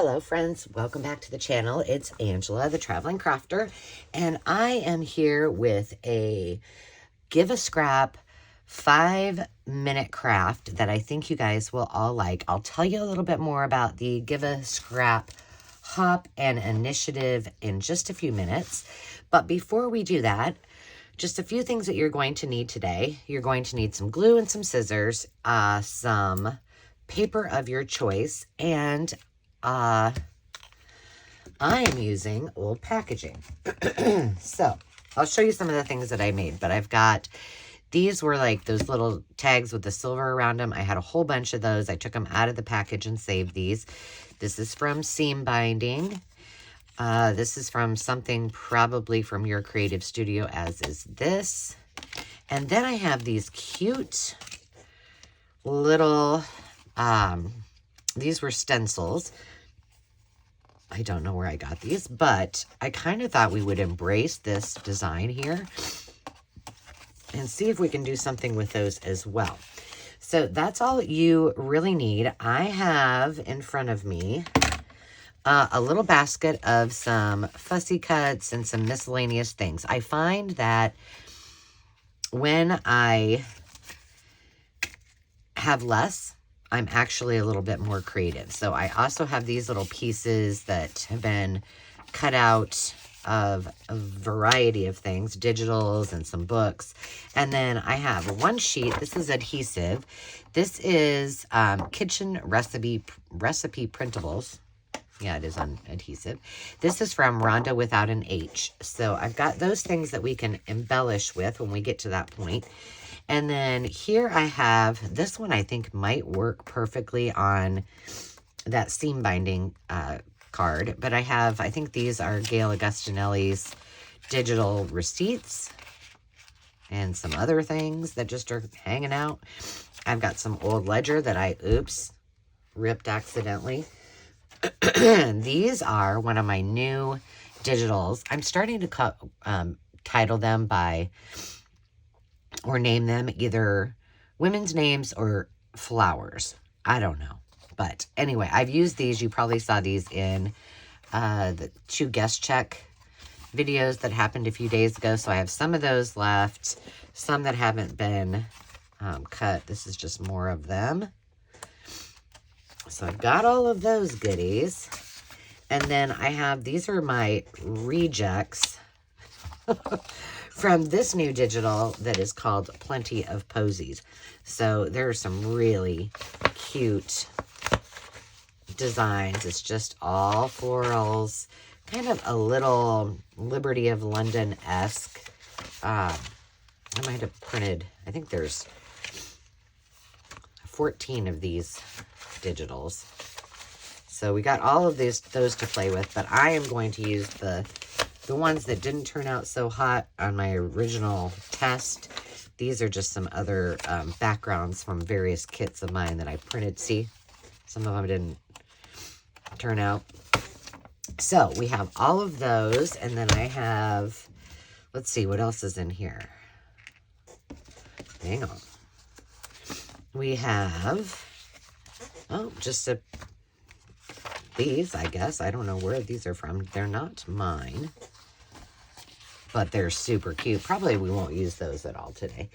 Hello friends, welcome back to the channel. It's Angela, the Traveling Crafter, and I am here with a Give a Scrap 5-minute craft that I think you guys will all like. I'll tell you a little bit more about the Give a Scrap hop and initiative in just a few minutes. But before we do that, just a few things that you're going to need today. You're going to need some glue and some scissors, some paper of your choice, and I am using old packaging. So I'll show you some of the things that I made, but I've got, these were like those little tags with the silver around them. I had a whole bunch of those. I took them out of the package and saved these. This is from Seam Binding. This is from something probably from your creative studio, as is this. And then I have these cute little, these were stencils. I don't know where I got these, but I kind of thought we would embrace this design here and see if we can do something with those as well. So that's all you really need. I have in front of me a little basket of some fussy cuts and some miscellaneous things. I find that when I have less, I'm actually a little bit more creative. So I also have these little pieces that have been cut out of a variety of things, digitals and some books. And then I have one sheet. This is adhesive. This is kitchen recipe printables. Yeah, it is on adhesive. This is from Rhonda without an H. So I've got those things that we can embellish with when we get to that point. And then here I have, this one I think might work perfectly on that seam binding card. But I have, I think these are Gail Augustinelli's digital receipts and some other things that just are hanging out. I've got some old ledger that I, ripped accidentally. These are one of my new digitals. I'm starting to title them by, or name them either women's names or flowers. I don't know. But anyway, I've used these. You probably saw these in the 2 guest check videos that happened a few days ago. So I have some of those left, some that haven't been cut. This is just more of them. So I've got all of those goodies. And then I have, these are my rejects from this new digital that is called Plenty of Posies. So there are some really cute designs. It's just all florals, kind of a little Liberty of London-esque. I might have printed, I think there's 14 of these digitals. So we got all of those to play with, but I am going to use the ones that didn't turn out so hot on my original test. These are just some other backgrounds from various kits of mine that I printed. See, some of them didn't turn out. So we have all of those, and then I have, let's see, what else is in here? Hang on. We have, just these, I guess. I don't know where these are from. They're not mine, but they're super cute. Probably we won't use those at all today.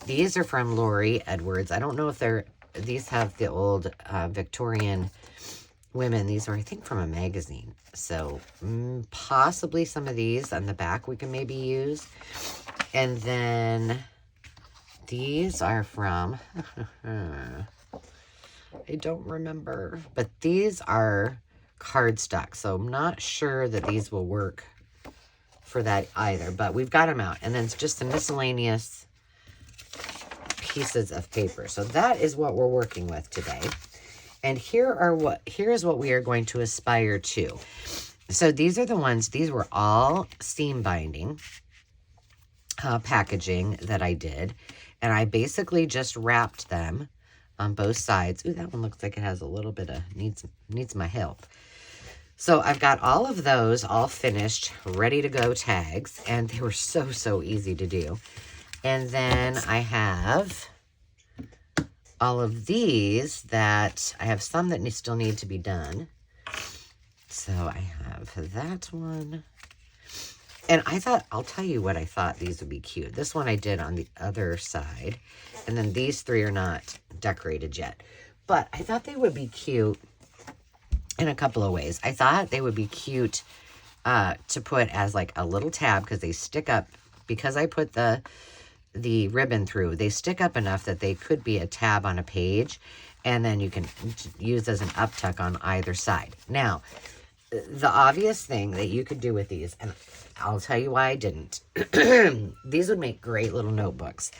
These are from Lori Edwards. I don't know if these have the old Victorian women. These are, I think, from a magazine. So possibly some of these on the back we can maybe use. And then these are from, I don't remember, but these are cardstock. So I'm not sure that these will work for that either, but we've got them out. And then it's just some miscellaneous pieces of paper. So that is what we're working with today. And here's what we are going to aspire to. So these are the ones, these were all seam binding packaging that I did. And I basically just wrapped them on both sides. Ooh, that one looks like it has a little bit of, needs my help. So I've got all of those all finished, ready to go tags, and they were so easy to do. And then I have all of these that I have some that still need to be done. So I have that one. And I thought, I'll tell you what I thought these would be cute. This one I did on the other side. And then these three are not decorated yet. But I thought they would be cute in a couple of ways. I thought they would be cute to put as like a little tab because they stick up. Because I put the ribbon through, they stick up enough that they could be a tab on a page. And then you can use as an uptuck on either side. Now, the obvious thing that you could do with these, and I'll tell you why I didn't. These would make great little notebooks.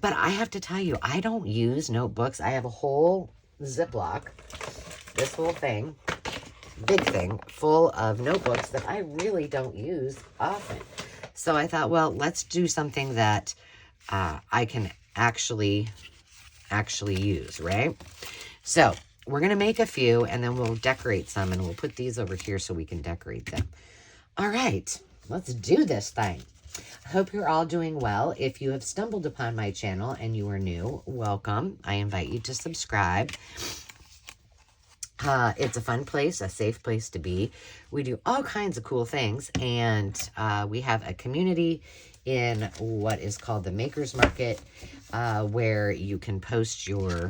But I have to tell you, I don't use notebooks. I have a whole Ziploc, this whole thing, big thing, full of notebooks that I really don't use often. So I thought, well, let's do something that I can actually use, right? So we're going to make a few, and then we'll decorate some, and we'll put these over here so we can decorate them. All right, let's do this thing. I hope you're all doing well. If you have stumbled upon my channel and you are new, welcome. I invite you to subscribe. It's a fun place, a safe place to be. We do all kinds of cool things, and we have a community in what is called the Makers Market, where you can post your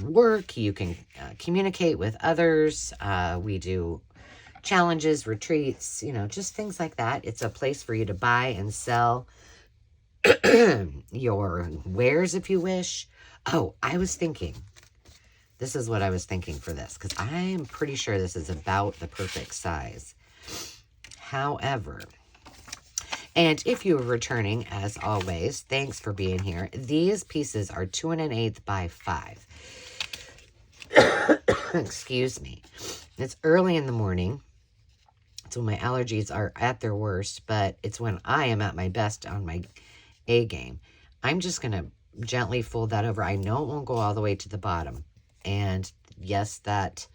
work, you can communicate with others. We do challenges, retreats, you know, just things like that. It's a place for you to buy and sell your wares if you wish. Oh, I was thinking, this is what I was thinking for this, because I am pretty sure this is about the perfect size. However, and if you are returning, as always, thanks for being here. These pieces are 2 1/8 by 5. Excuse me. It's early in the morning. It's when my allergies are at their worst, but it's when I am at my best on my A game. I'm just going to gently fold that over. I know it won't go all the way to the bottom. And yes, that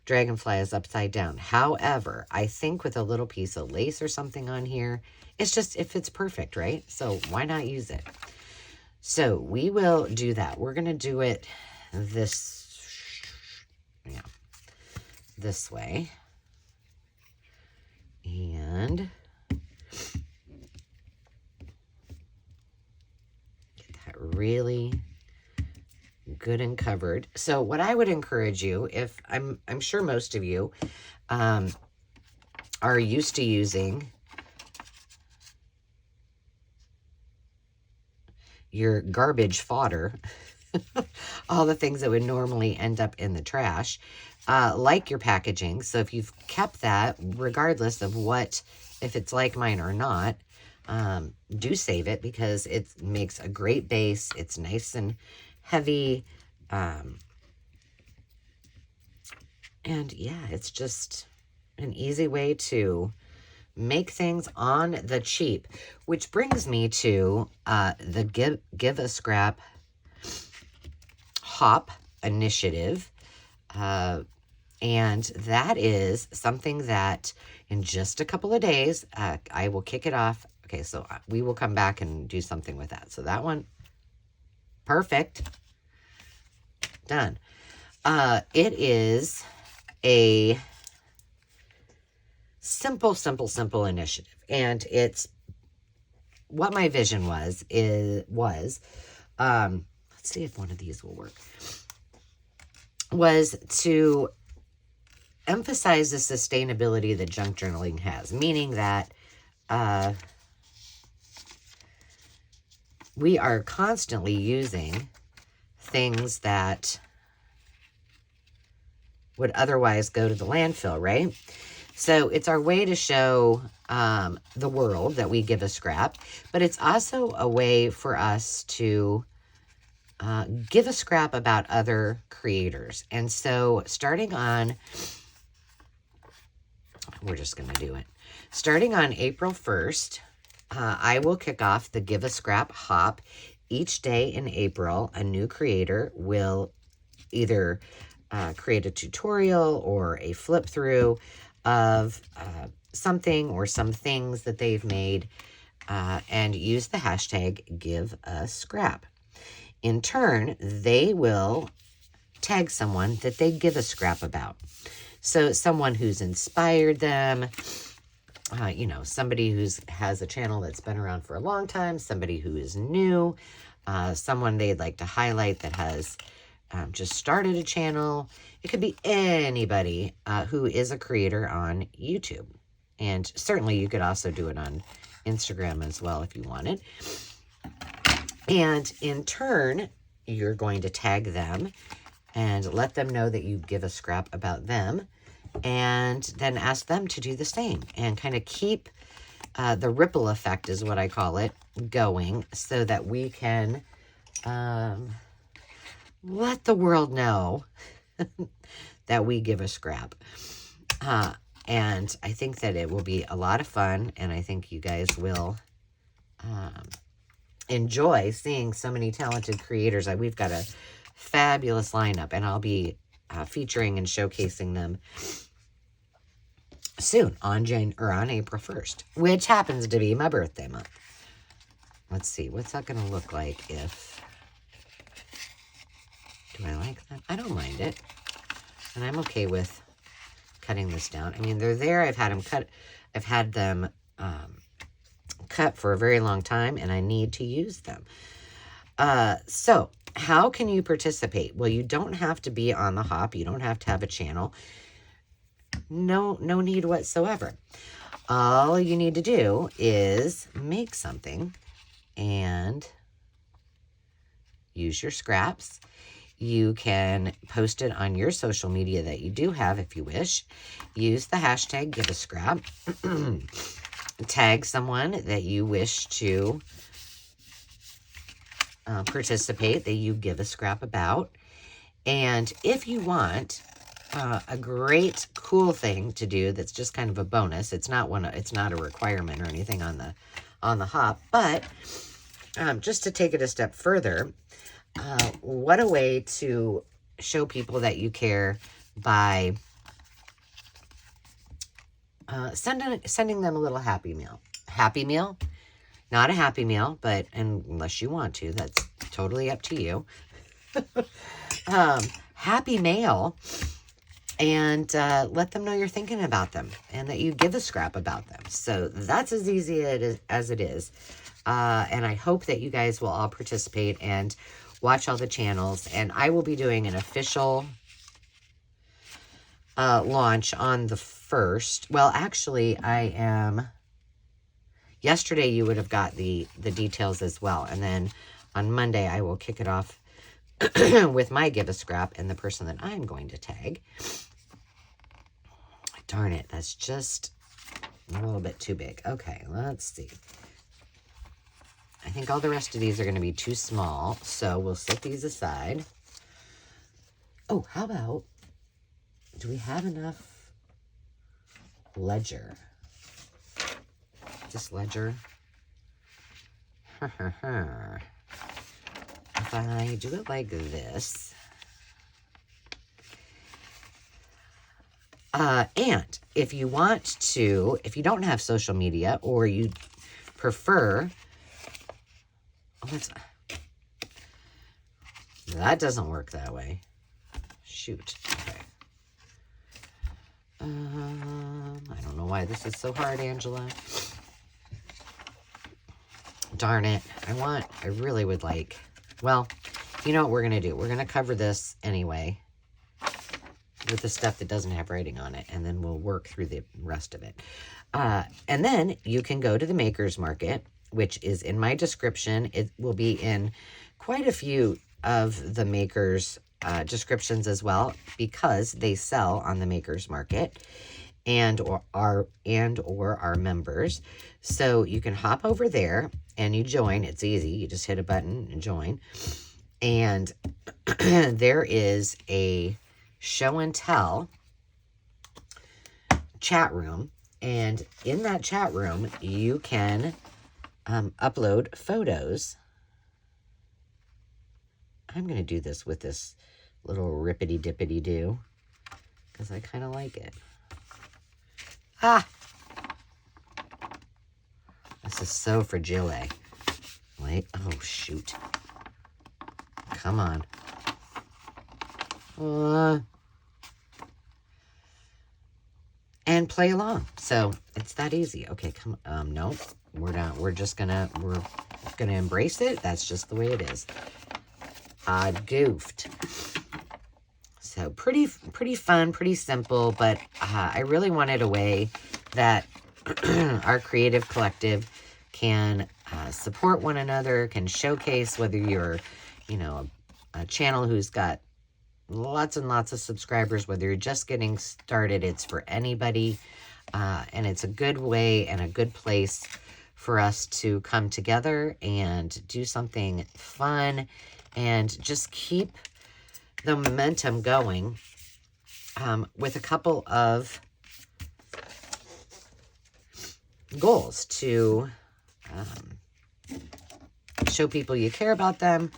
dragonfly is upside down. However, I think with a little piece of lace or something on here, it's just, it fits perfect, right? So why not use it? So we will do that. We're going to do it this way. And get that really good and covered. So what I would encourage you, if I'm sure most of you are used to using your garbage fodder, all the things that would normally end up in the trash, like your packaging. So if you've kept that, regardless of what, if it's like mine or not, do save it, because it makes a great base. It's nice and heavy. And yeah, it's just an easy way to make things on the cheap, which brings me to the Give a Scrap Hop initiative. And that is something that in just a couple of days, I will kick it off. Okay, so we will come back and do something with that. So that one, perfect. Done. It is a simple initiative. And it's what my vision was, let's see if one of these will work, was to emphasize the sustainability that junk journaling has, meaning that we are constantly using things that would otherwise go to the landfill, right? So it's our way to show the world that we give a scrap, but it's also a way for us to give a scrap about other creators. And so starting on, we're just going to do it. Starting on April 1st, I will kick off the Give a Scrap Hop. Each day in April, a new creator will either create a tutorial or a flip through of something or some things that they've made, and use the hashtag Give a Scrap. In turn, they will tag someone that they give a scrap about. So someone who's inspired them, you know, somebody who's has a channel that's been around for a long time, somebody who is new, someone they'd like to highlight that has just started a channel. It could be anybody who is a creator on YouTube. And certainly you could also do it on Instagram as well if you wanted. And in turn, you're going to tag them and let them know that you give a scrap about them, and then ask them to do the same and kind of keep the ripple effect, is what I call it, going, so that we can let the world know that we give a scrap. And I think that it will be a lot of fun, and I think you guys will enjoy seeing so many talented creators. We've got a fabulous lineup, and I'll be featuring and showcasing them soon on April 1st, which happens to be my birthday month. Let's see, what's that going to look like if... Do I like that? I don't mind it. And I'm okay with cutting this down. I mean, they're there. I've had them cut. I've had them cut for a very long time, and I need to use them. So how can you participate? Well, you don't have to be on the hop. You don't have to have a channel. No need whatsoever. All you need to do is make something and use your scraps. You can post it on your social media that you do have if you wish. Use the hashtag give a scrap. Tag someone that you wish to participate, that you give a scrap about. And if you want a great cool thing to do that's just kind of a bonus, it's not a requirement or anything on the hop, but just to take it a step further, what a way to show people that you care by sending them a little happy meal. Happy meal? Not a happy meal, but unless you want to, that's totally up to you. Happy mail, and let them know you're thinking about them and that you give a scrap about them. So that's as easy as it is. And I hope that you guys will all participate and watch all the channels. And I will be doing an official launch on the 1st. Well, actually, I am... Yesterday, you would have got the details as well. And then on Monday, I will kick it off with my give a scrap and the person that I'm going to tag. Darn it, that's just a little bit too big. Okay, let's see. I think all the rest of these are going to be too small, so we'll set these aside. Oh, how about, do we have enough ledger? This ledger. If I do it like this. And if you want to, if you don't have social media, or you prefer, that doesn't work that way. Shoot. Okay. I don't know why this is so hard, Angela. Darn it. I really would like, well, you know what we're going to do? We're going to cover this anyway with the stuff that doesn't have writing on it, and then we'll work through the rest of it. And then you can go to the Maker's Market, which is in my description. It will be in quite a few of the Maker's descriptions as well, because they sell on the Maker's Market or are members. So you can hop over there and you join. It's easy. You just hit a button and join. And there is a show and tell chat room. And in that chat room, you can upload photos. I'm going to do this with this little rippity-dippity-do because I kind of like it. Ah! This is so fragile. Wait, oh shoot. Come on. and play along. So it's that easy. Okay, come no, we're not. We're gonna embrace it. That's just the way it is. I goofed. So pretty fun, pretty simple, but I really wanted a way that our creative collective can support one another, can showcase, whether you're, you know, a channel who's got lots and lots of subscribers, whether you're just getting started, it's for anybody. And it's a good way and a good place for us to come together and do something fun and just keep the momentum going with a couple of goals to show people you care about them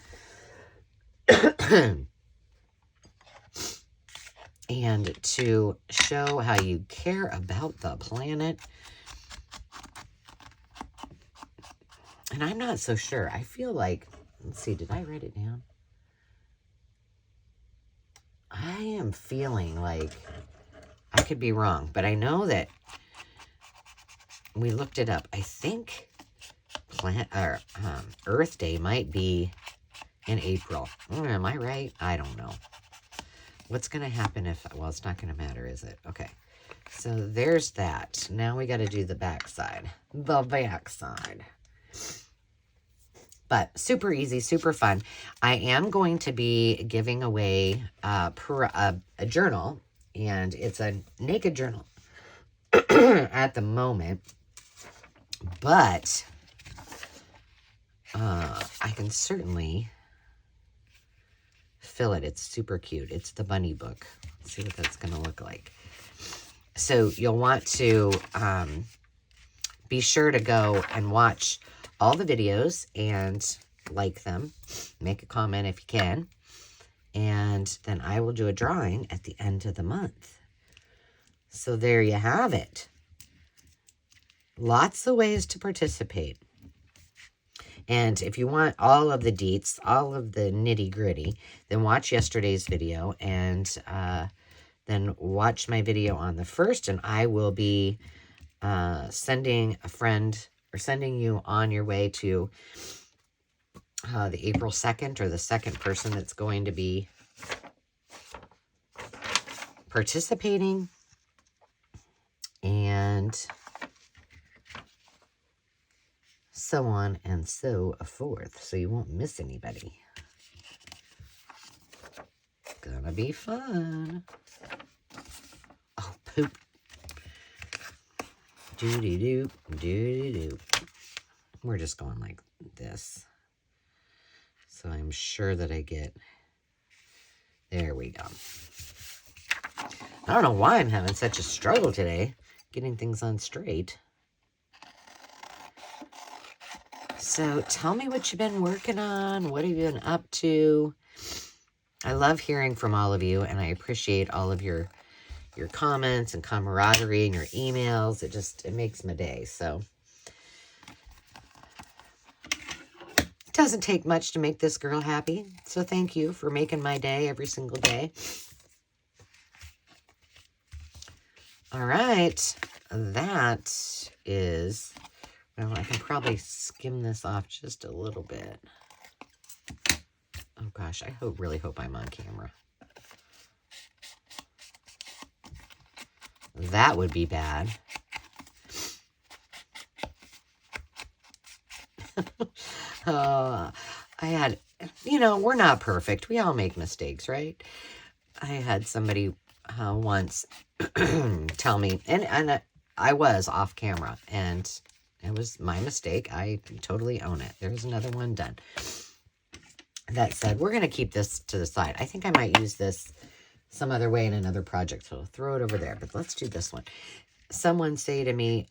and to show how you care about the planet. And I'm not so sure. I feel like, let's see, did I write it down? I am feeling like, I could be wrong, but I know that we looked it up. I think Earth Day might be in April. Am I right? I don't know. What's going to happen if, well, it's not going to matter, is it? Okay. So there's that. Now we got to do the back side. The back side. But super easy, super fun. I am going to be giving away a journal, and it's a naked journal at the moment. But I can certainly fill it. It's super cute. It's the bunny book. Let's see what that's going to look like. So you'll want to be sure to go and watch all the videos and like them. Make a comment if you can. And then I will do a drawing at the end of the month. So there you have it. Lots of ways to participate. And if you want all of the deets, all of the nitty gritty, then watch yesterday's video and then watch my video on the 1st, and I will be sending a friend or sending you on your way to the April 2nd, or the second person that's going to be participating. And so on and so forth. So you won't miss anybody. Gonna be fun. Oh, poop. Doo-dee-doo, doo-dee-doo. We're just going like this. So I'm sure that I get... There we go. I don't know why I'm having such a struggle today getting things on straight. So tell me what you've been working on. What have you been up to? I love hearing from all of you, and I appreciate all of your comments and camaraderie and your emails. It makes my day. So it doesn't take much to make this girl happy. So thank you for making my day every single day. All right. That is, well, I can probably skim this off just a little bit. Oh gosh, I really hope I'm on camera. That would be bad. I had, we're not perfect. We all make mistakes, right? I had somebody once tell me, and I was off camera, and it was my mistake. I totally own it. There's another one done. That said, we're going to keep this to the side. I think I might use this some other way in another project, so I'll throw it over there. But let's do this one. Someone say to me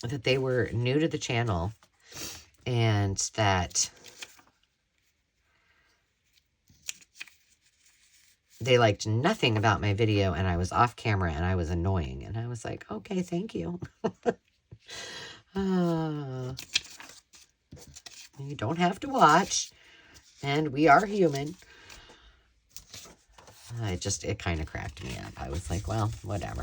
that they were new to the channel and that they liked nothing about my video, and I was off camera and I was annoying. And I was like, okay, thank you. You don't have to watch, and we are human. It kind of cracked me up. I was like, well, whatever.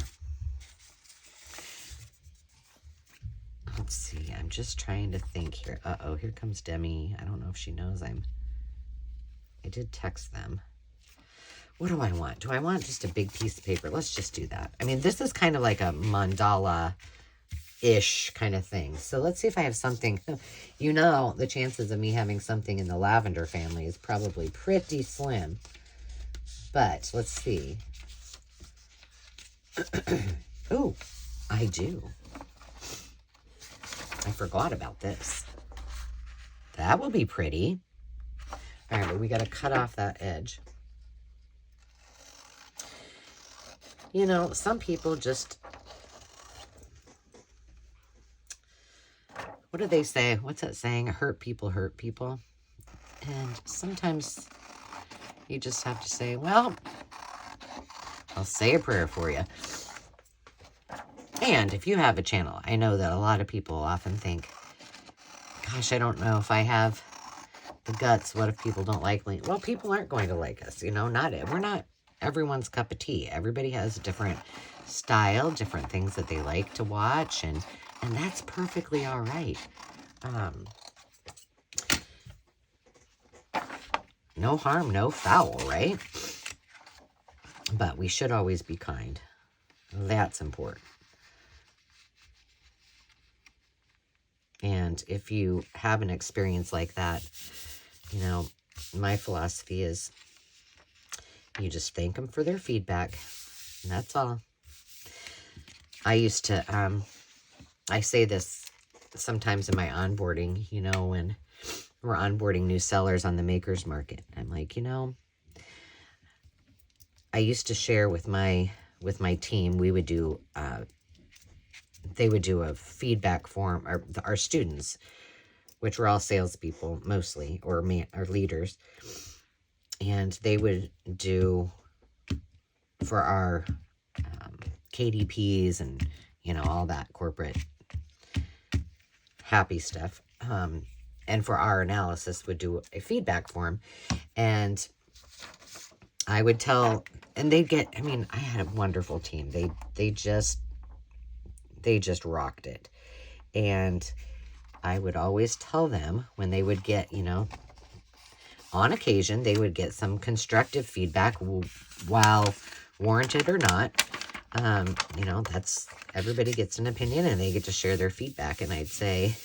Let's see. I'm just trying to think here. Uh-oh, here comes Demi. I don't know if she knows I did text them. What do I want? Do I want just a big piece of paper? Let's just do that. I mean, this is kind of like a mandala-ish kind of thing. So let's see if I have something. You know, the chances of me having something in the lavender family is probably pretty slim. But let's see. Oh, I do. I forgot about this. That will be pretty. All right, but we got to cut off that edge. You know, some people just, what do they say? What's that saying? Hurt people hurt people. And sometimes you just have to say, well, I'll say a prayer for you. And if you have a channel, I know that a lot of people often think, gosh, I don't know if I have the guts. What if people don't like me? Well, people aren't going to like us. You know, we're not everyone's cup of tea. Everybody has a different style, different things that they like to watch, and that's perfectly all right. No harm, no foul, right? But we should always be kind. That's important. And if you have an experience like that, you know, my philosophy is you just thank them for their feedback. And that's all. I used to, I say this sometimes in my onboarding, you know, when we're onboarding new sellers on the makers market. I'm like, you know, I used to share with my team, we would do, they would do a feedback form, our students, which were all salespeople mostly, or leaders, and they would do for our KDPs and, you know, all that corporate happy stuff. And for our analysis would do a feedback form, and I would tell, and they'd get, I mean, I had a wonderful team. They just rocked it. And I would always tell them when they would get, you know, on occasion, they would get some constructive feedback while warranted or not. You know, that's, everybody gets an opinion and they get to share their feedback. And I'd say,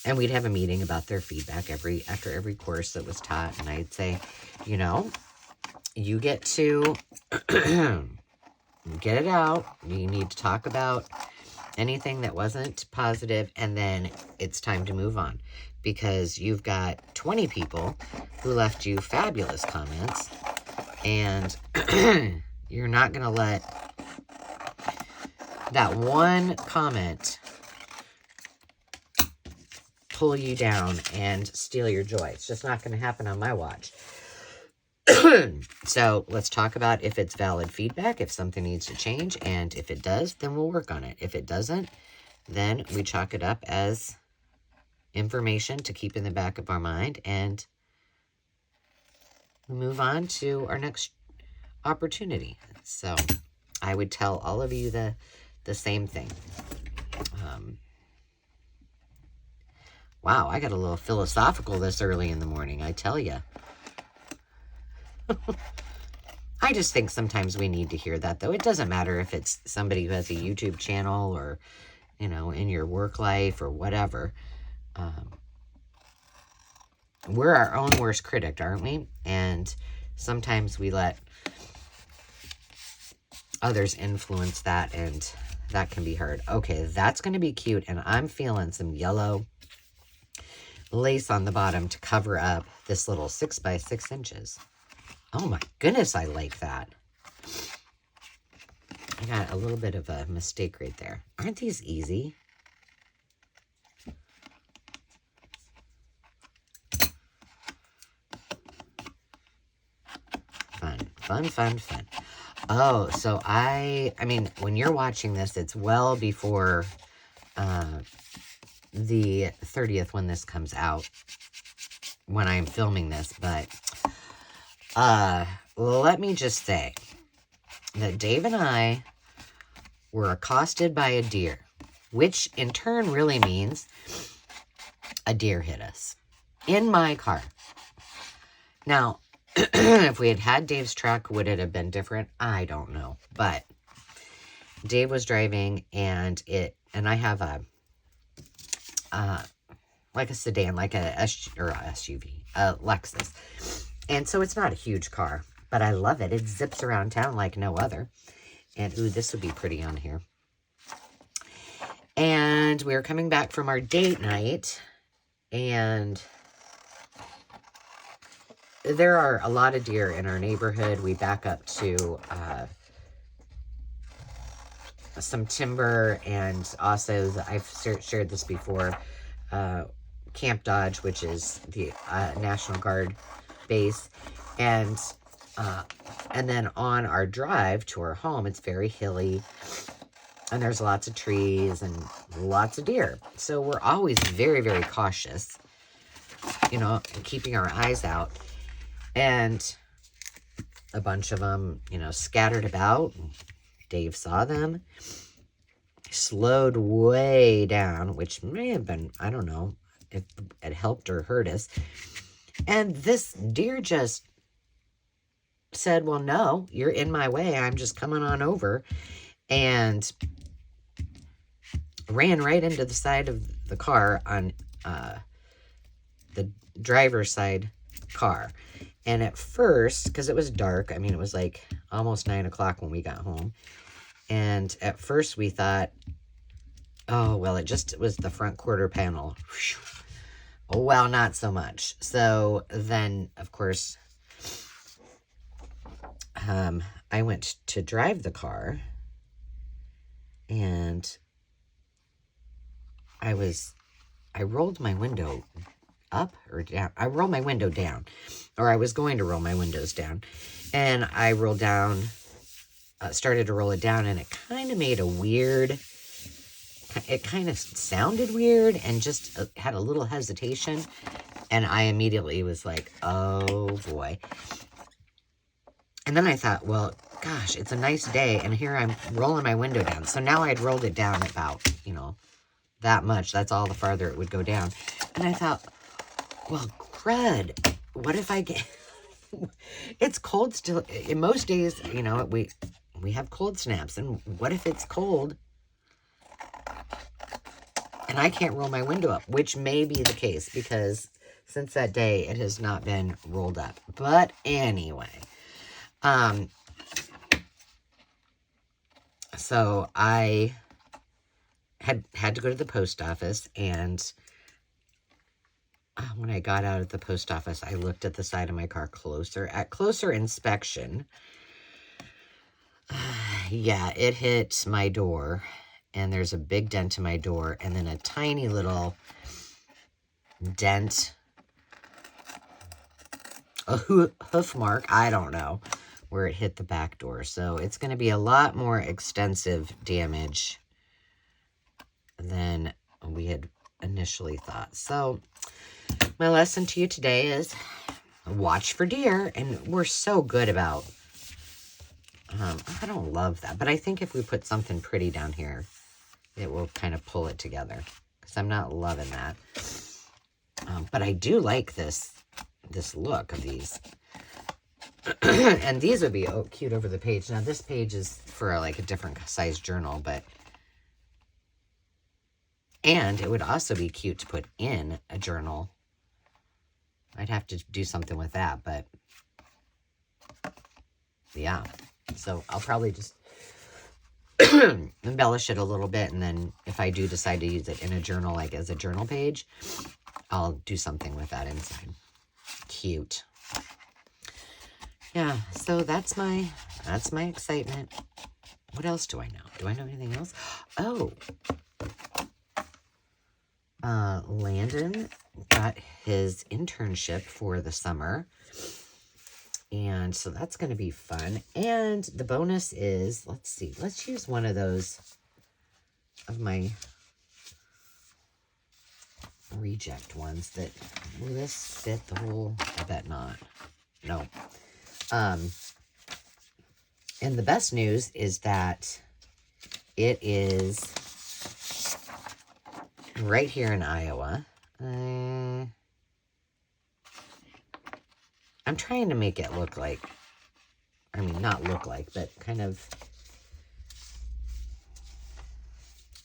and we'd have a meeting about their feedback after every course that was taught. And I'd say, you know, you get to get it out. You need to talk about anything that wasn't positive, and then it's time to move on, because you've got 20 people who left you fabulous comments, and you're not going to let that one comment pull you down and steal your joy. It's just not going to happen on my watch. So let's talk about if it's valid feedback, if something needs to change, and if it does, then we'll work on it. If it doesn't, then we chalk it up as information to keep in the back of our mind, and we move on to our next opportunity. So I would tell all of you the same thing. Wow, I got a little philosophical this early in the morning, I tell you. I just think sometimes we need to hear that, though. It doesn't matter if it's somebody who has a YouTube channel or, you know, in your work life or whatever. We're our own worst critic, aren't we? And sometimes we let others influence that, and that can be hard. Okay, that's going to be cute, and I'm feeling some yellow lace on the bottom to cover up this little 6 by 6 inches. Oh my goodness, I like that. I got a little bit of a mistake right there. Aren't these easy? Fun, fun, fun, fun. Oh, so I mean, when you're watching this, it's well before the 30th when this comes out, when I'm filming this, but Let me just say that Dave and I were accosted by a deer, which in turn really means a deer hit us in my car. Now, if we had had Dave's truck, would it have been different? I don't know. But Dave was driving, and I have a like a sedan, like a SUV, a Lexus. And so it's not a huge car, but I love it. It zips around town like no other. And ooh, this would be pretty on here. And we were coming back from our date night, and there are a lot of deer in our neighborhood. We back up to some timber, and also, I've shared this before, Camp Dodge, which is the National Guard base. And then on our drive to our home, it's very hilly, and there's lots of trees and lots of deer. So we're always very, very cautious, you know, keeping our eyes out. And a bunch of them, you know, scattered about. Dave saw them, slowed way down, which may have been, I don't know if it helped or hurt us. And this deer just said, well, no, you're in my way. I'm just coming on over. And ran right into the side of the car on the driver's side car. And at first, because it was dark, I mean, it was like almost 9 o'clock when we got home. And at first we thought, oh, well, it was the front quarter panel. Oh, well, not so much. So then, of course, I went to drive the car, and I rolled my window up or down. I rolled my window down, or I was going to roll my windows down, and I rolled down, started to roll it down, and it kind of made it kind of sounded weird, and just had a little hesitation, and I immediately was like, oh boy. And then I thought, well, gosh, it's a nice day, and here I'm rolling my window down. So now I'd rolled it down about, you know, that much. That's all the farther it would go down. And I thought, well, crud, what if I get... It's cold still. In most days, you know, we have cold snaps. And what if it's cold and I can't roll my window up? Which may be the case, because since that day, it has not been rolled up. But anyway... So I had to go to the post office, and when I got out of the post office, I looked at the side of my car at closer inspection. Yeah, it hit my door, and there's a big dent in my door, and then a tiny little dent, a hoof mark, I don't know, where it hit the back door. So it's going to be a lot more extensive damage than we had initially thought. So my lesson to you today is watch for deer. And we're so good about, I don't love that, but I think if we put something pretty down here, it will kind of pull it together, because I'm not loving that. But I do like this look of these. And these would be cute over the page. Now, this page is for like a different size journal, and it would also be cute to put in a journal. I'd have to do something with that, but yeah. So I'll probably just embellish it a little bit, and then if I do decide to use it in a journal, like as a journal page, I'll do something with that inside. Cute. Yeah, so that's my excitement. What else do I know? Do I know anything else? Oh, Landon got his internship for the summer, and so that's going to be fun. And the bonus is, let's see, let's use one of those of my reject ones that, will this fit the whole, I bet not. No. And the best news is that it is right here in Iowa. I'm trying to make it look like, I mean, not look like, but kind of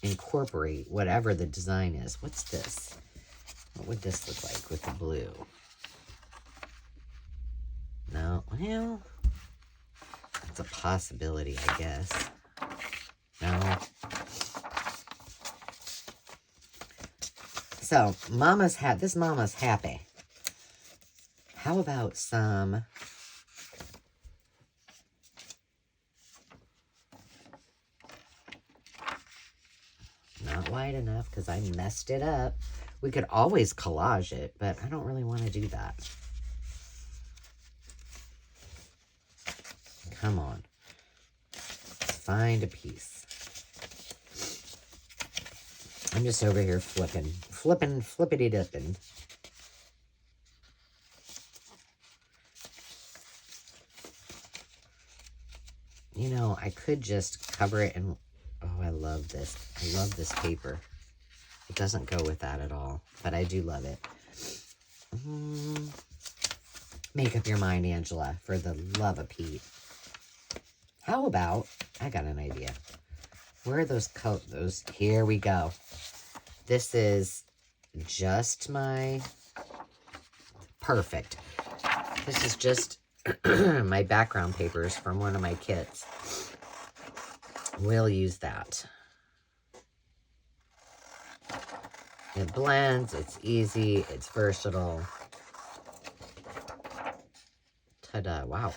incorporate whatever the design is. What's this? What would this look like with the blue? No, well, it's a possibility, I guess. No. So, this mama's happy. How about some not wide enough because I messed it up. We could always collage it, but I don't really want to do that. Come on. Find a piece. I'm just over here flippity-dipping. You know, I could just cover it in, oh, I love this. I love this paper. It doesn't go with that at all, but I do love it. Make up your mind, Angela, for the love of Pete. How about, I got an idea. Where are those those? Here we go. This is just my, perfect. This is just my background papers from one of my kits. We'll use that. It blends, it's easy, it's versatile. Ta-da, wow.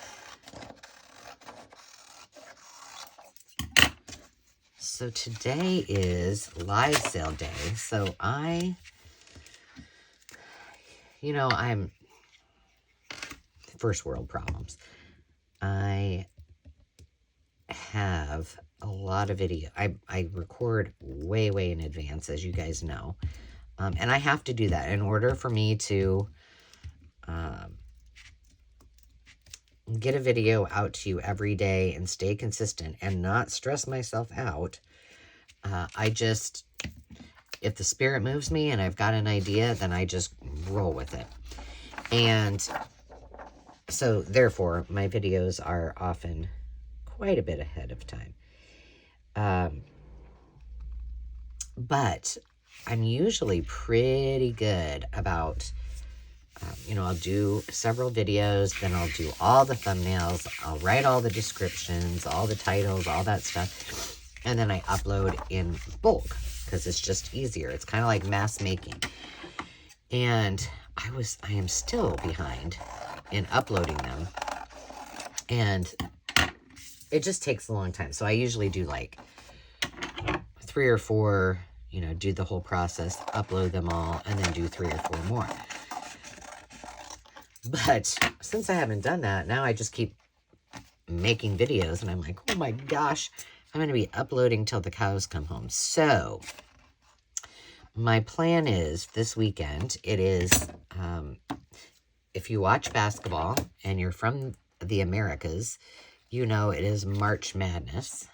So today is live sale day. So I'm first world problems. I have a lot of video. I record way in advance, as you guys know. And I have to do that in order for me to get a video out to you every day and stay consistent and not stress myself out. If the spirit moves me and I've got an idea, then I just roll with it. And so therefore my videos are often quite a bit ahead of time. But I'm usually pretty good about, I'll do several videos, then I'll do all the thumbnails, I'll write all the descriptions, all the titles, all that stuff, and then I upload in bulk because it's just easier. It's kind of like mass making. And I am still behind in uploading them, and it just takes a long time. So I usually do like 3 or 4, do the whole process, upload them all, and then do 3 or 4 more. But since I haven't done that, now I just keep making videos, and I'm like, oh my gosh, I'm going to be uploading till the cows come home. So my plan is this weekend, it is, if you watch basketball and you're from the Americas, it is March Madness,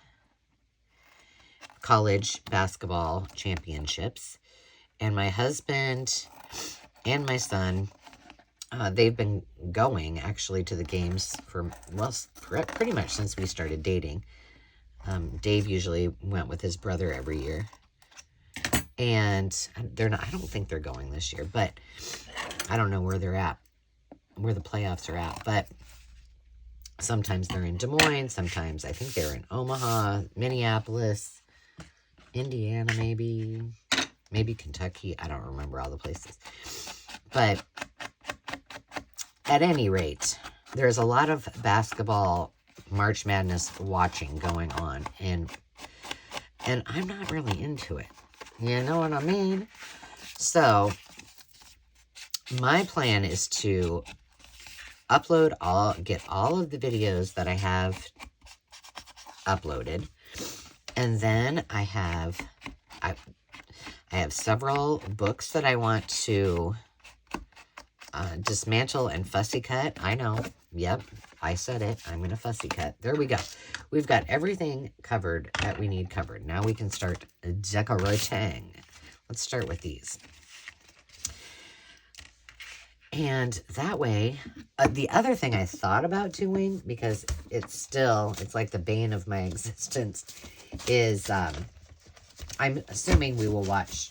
college basketball championships. And my husband and my son, they've been going actually to the games for, well, pretty much since we started dating. Dave usually went with his brother every year. And I don't think they're going this year, but I don't know where they're at, where the playoffs are at. But sometimes they're in Des Moines, sometimes I think they're in Omaha, Minneapolis, Indiana, maybe Kentucky. I don't remember all the places. But at any rate, there's a lot of basketball March Madness watching going on, and I'm not really into it. You know what I mean? So my plan is to get all of the videos that I have uploaded, and then I have several books that I want to dismantle and fussy cut. I know, yep, I said it. I'm going to fussy cut. There we go. We've got everything covered that we need covered. Now we can start decorating. Let's start with these. And that way, the other thing I thought about doing, because it's like the bane of my existence, is I'm assuming we will watch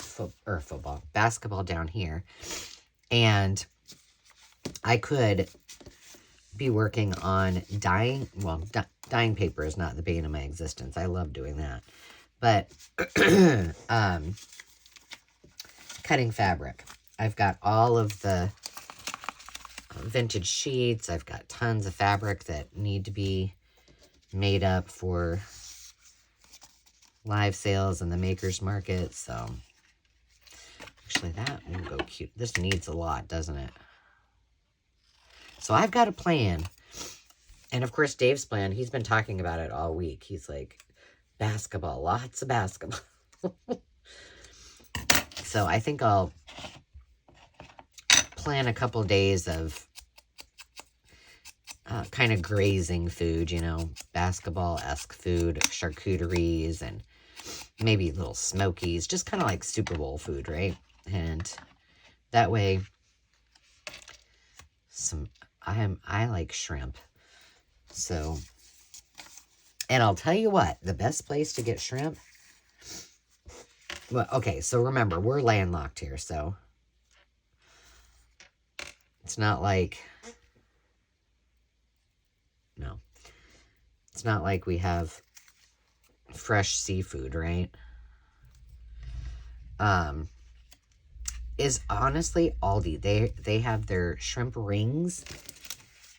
basketball down here. And I could be working on dyeing. Well, dyeing paper is not the bane of my existence. I love doing that. But cutting fabric. I've got all of the vintage sheets. I've got tons of fabric that need to be made up for live sales in the makers market. So actually that will go cute. This needs a lot, doesn't it? So I've got a plan. And of course Dave's plan, he's been talking about it all week. He's like, basketball, lots of basketball. So I think I'll plan a couple days of kind of grazing food, you know, basketball-esque food, charcuteries, and maybe little smokies, just kind of like Super Bowl food, right? And that way, I like shrimp. So, and I'll tell you what, the best place to get shrimp, well, okay, so remember, we're landlocked here, so it's not like, no, it's not like we have fresh seafood, right? Is honestly Aldi. They have their shrimp rings,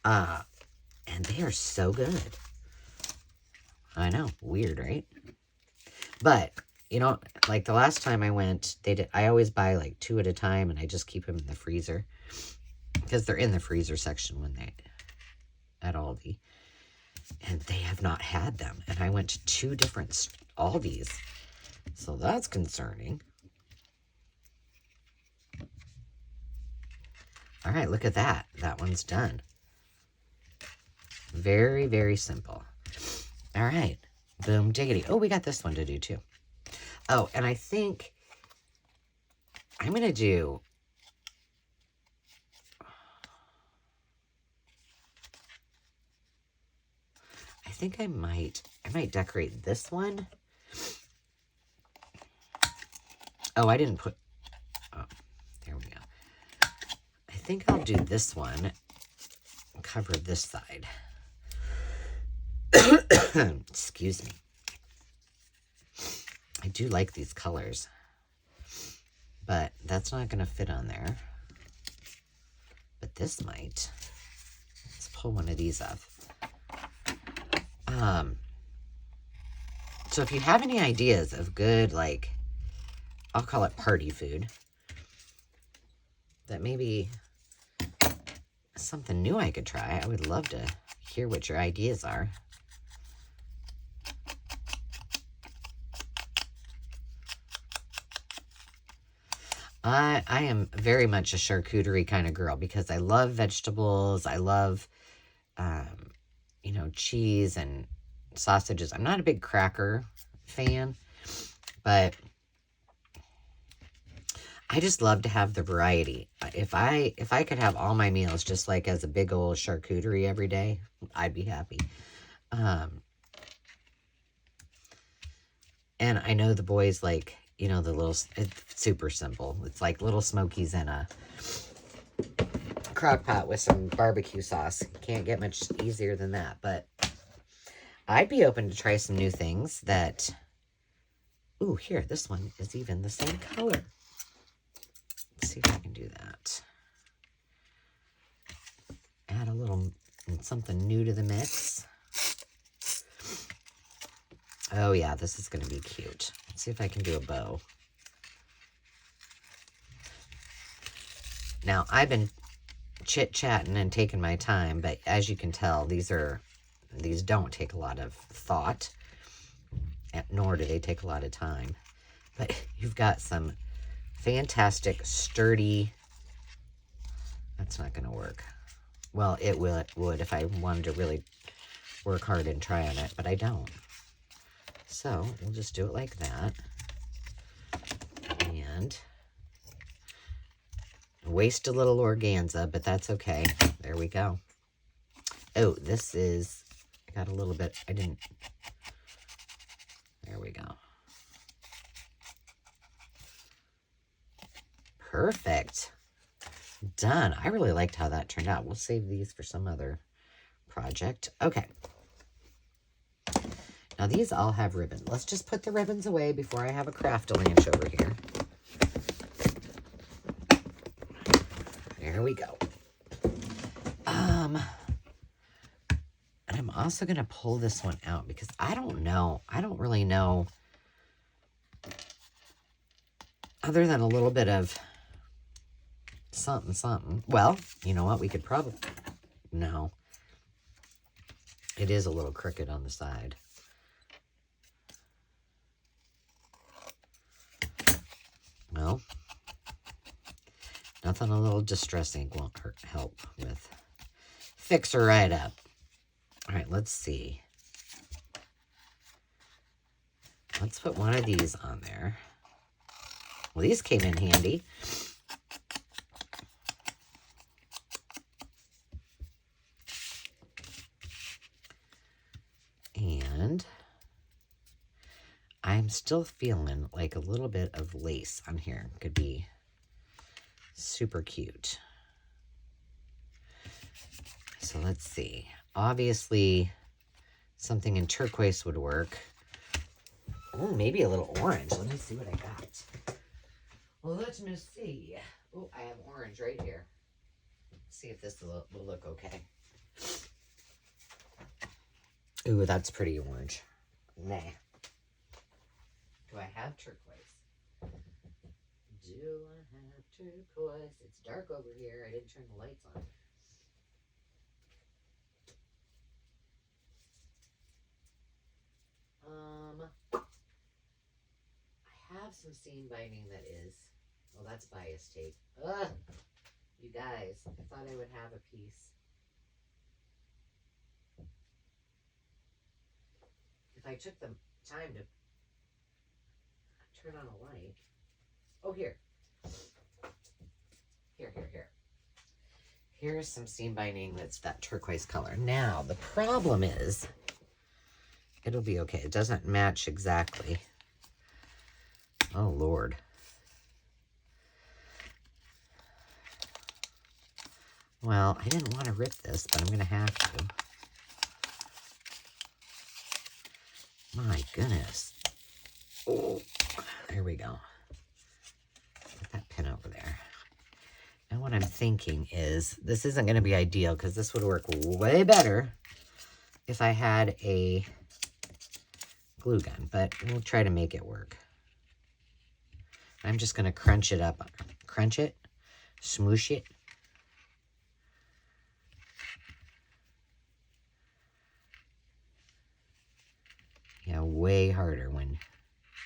and they are so good. I know, weird, right? But you know, like the last time I went, I always buy like 2 at a time, and I just keep them in the freezer because they're in the freezer section when at Aldi, and they have not had them. And I went to 2 different Aldis, so that's concerning. All right, look at that. That one's done. Very, very simple. All right. Boom diggity. Oh, we got this one to do too. Oh, and I think I'm going to do... I think I might decorate this one. Oh, I didn't put... Oh, there we go. I think I'll do this one. Cover this side. Excuse me. I do like these colors, but that's not going to fit on there. But this might. Let's pull one of these off. So if you have any ideas of good, like, I'll call it party food, that maybe something new I could try, I would love to hear what your ideas are. I am very much a charcuterie kind of girl because I love vegetables. I love, you know, cheese and sausages. I'm not a big cracker fan, but I just love to have the variety. If I could have all my meals just like as a big old charcuterie every day, I'd be happy. And I know the boys like, you know, the little, it's super simple. It's like little smokies in a crock pot with some barbecue sauce. Can't get much easier than that. But I'd be open to try some new things that, ooh, here, this one is even the same color. Let's see if I can do that. Add a little something new to the mix. Oh yeah, this is going to be cute. Let's see if I can do a bow. Now, I've been chit-chatting and taking my time, but as you can tell, these don't take a lot of thought, nor do they take a lot of time. But you've got some fantastic, sturdy, that's not going to work. Well, it would if I wanted to really work hard and try on it, but I don't. So we'll just do it like that. And waste a little organza, but that's okay. There we go. Oh, this is, I got a little bit, I didn't, there we go. Perfect. Done. I really liked how that turned out. We'll save these for some other project. Okay. Now these all have ribbon. Let's just put the ribbons away before I have a craft-a-lanch over here. There we go. And I'm also going to pull this one out because I don't know. I don't really know. Other than a little bit of something, something. Well, you know what? We could probably... No. It is a little crooked on the side. Well, nothing a little distressing won't help with. Fix her right up. All right, let's see. Let's put one of these on there. Well, these came in handy. And I'm still feeling like a little bit of lace on here could be super cute. So let's see. Obviously, something in turquoise would work. Oh, maybe a little orange. Let me see what I got. Well, let me see. Oh, I have orange right here. Let's see if this will look okay. Ooh, that's pretty orange. Nah. Do I have turquoise? Do I have turquoise? It's dark over here. I didn't turn the lights on. I have some seam binding that is, well, that's bias tape. Ugh, you guys, I thought I would have a piece. If I took the time to turn on a light. Oh, here. Here. Here's some seam binding that's that turquoise color. Now, the problem is, it'll be okay. It doesn't match exactly. Oh, Lord. Well, I didn't want to rip this, but I'm going to have to. My goodness. Oh, there we go. Put that pin over there. And what I'm thinking is, this isn't going to be ideal because this would work way better if I had a glue gun, but we'll try to make it work. I'm just going to crunch it up. Crunch it, smoosh it. Yeah, way harder when...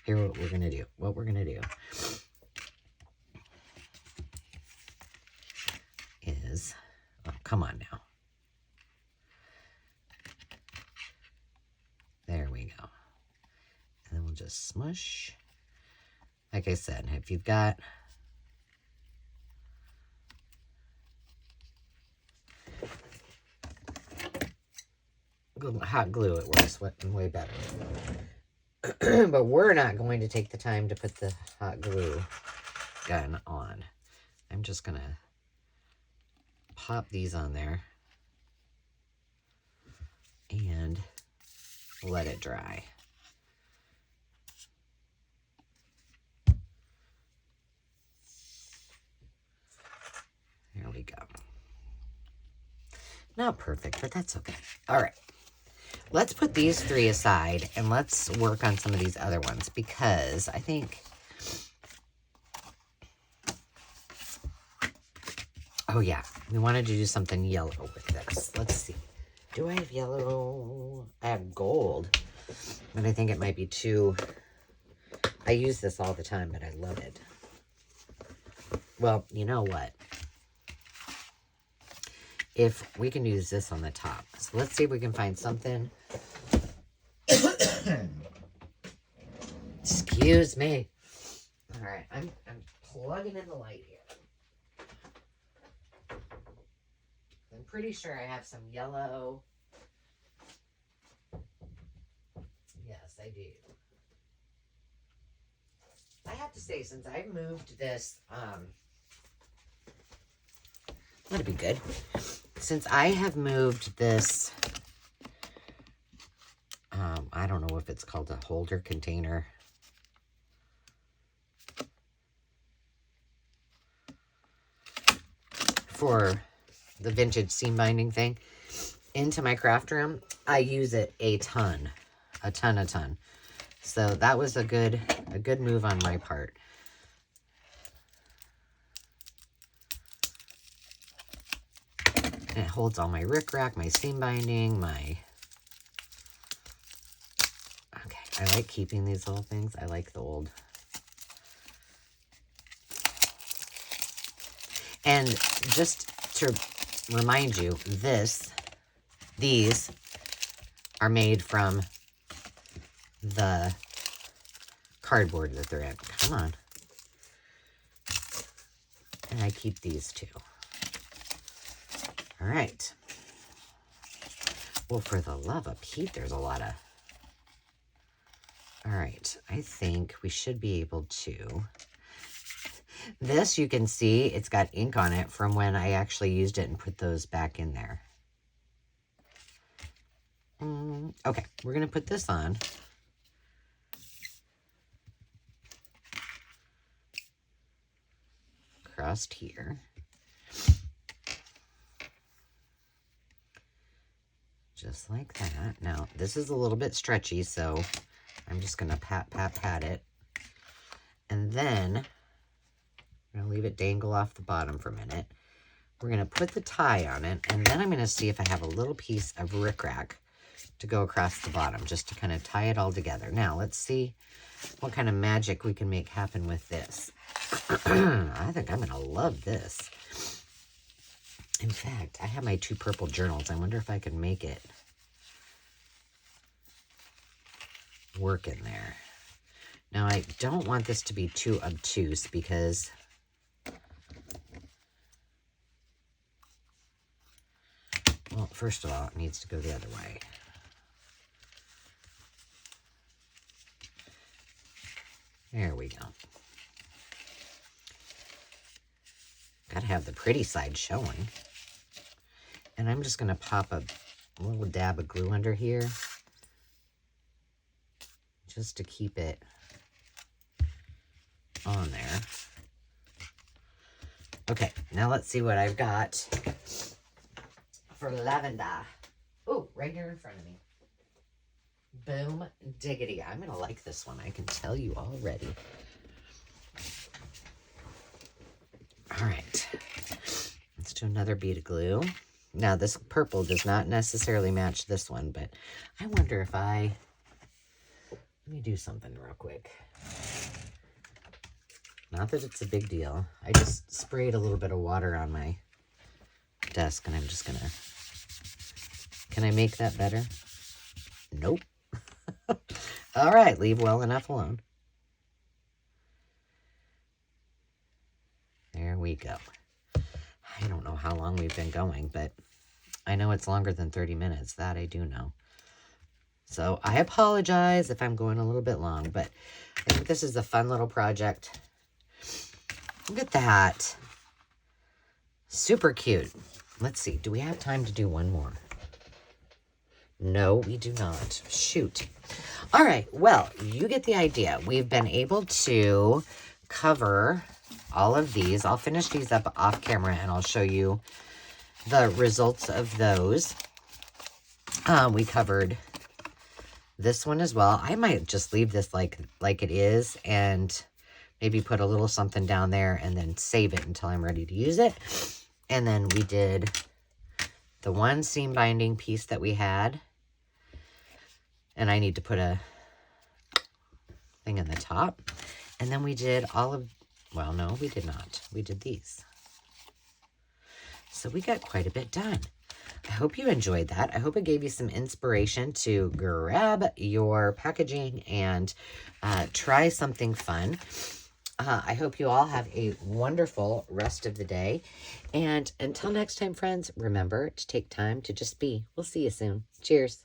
Here, what we're going to do. What we're going to do is... Oh, come on now. There we go. And then we'll just smush. Like I said, if you've got... hot glue, it works way better. But we're not going to take the time to put the hot glue gun on. I'm just going to pop these on there and let it dry. There we go. Not perfect, but that's okay. All right. Let's put these three aside and let's work on some of these other ones because I think... Oh, yeah. We wanted to do something yellow with this. Let's see. Do I have yellow? I have gold, but I think it might be too... I use this all the time, but I love it. Well, you know what? if we can use this on the top. So let's see if we can find something. Excuse me. All right, I'm plugging in the light here. I'm pretty sure I have some yellow. Yes, I do. I have to say, since I moved this, that'd be good. Since I have moved this, I don't know if it's called a holder container. For the vintage seam binding thing into my craft room, I use it a ton. So that was a good move on my part. And it holds all my rickrack, my seam binding, my... Okay, I like keeping these little things. I like the old... And just to remind you, these are made from the cardboard that they're in. Come on. And I keep these too. All right. Well, for the love of Pete, there's a lot of... All right. I think we should be able to... This, you can see, it's got ink on it from when I actually used it and put those back in there. Okay, we're going to put this on. Crust here. Just like that. Now, this is a little bit stretchy, so I'm just going to pat it. And then... I'm going to leave it dangle off the bottom for a minute. We're going to put the tie on it, and then I'm going to see if I have a little piece of rickrack to go across the bottom, just to kind of tie it all together. Now, let's see what kind of magic we can make happen with this. I think I'm going to love this. In fact, I have my 2 purple journals. I wonder if I can make it work in there. Now, I don't want this to be too obtuse because... Well, first of all, it needs to go the other way. There we go. Gotta have the pretty side showing. And I'm just gonna pop a little dab of glue under here just to keep it on there. Okay, now let's see what I've got for lavender. Oh, right here in front of me. Boom diggity. I'm going to like this one. I can tell you already. All right. Let's do another bead of glue. Now, this purple does not necessarily match this one, but I wonder if let me do something real quick. Not that it's a big deal. I just sprayed a little bit of water on my desk, and I'm just going to... Can I make that better? Nope. All right, leave well enough alone. There we go. I don't know how long we've been going, but I know it's longer than 30 minutes. That I do know. So I apologize if I'm going a little bit long, but I think this is a fun little project. Look at that. Super cute. Let's see. Do we have time to do one more? No, we do not. Shoot. All right. Well, you get the idea. We've been able to cover all of these. I'll finish these up off camera and I'll show you the results of those. We covered this one as well. I might just leave this like it is and maybe put a little something down there and then save it until I'm ready to use it. And then we did the one seam binding piece that we had. And I need to put a thing in the top. And then we did all of, well, no, we did not. We did these. So we got quite a bit done. I hope you enjoyed that. I hope it gave you some inspiration to grab your packaging and try something fun. I hope you all have a wonderful rest of the day. And until next time, friends, remember to take time to just be. We'll see you soon. Cheers.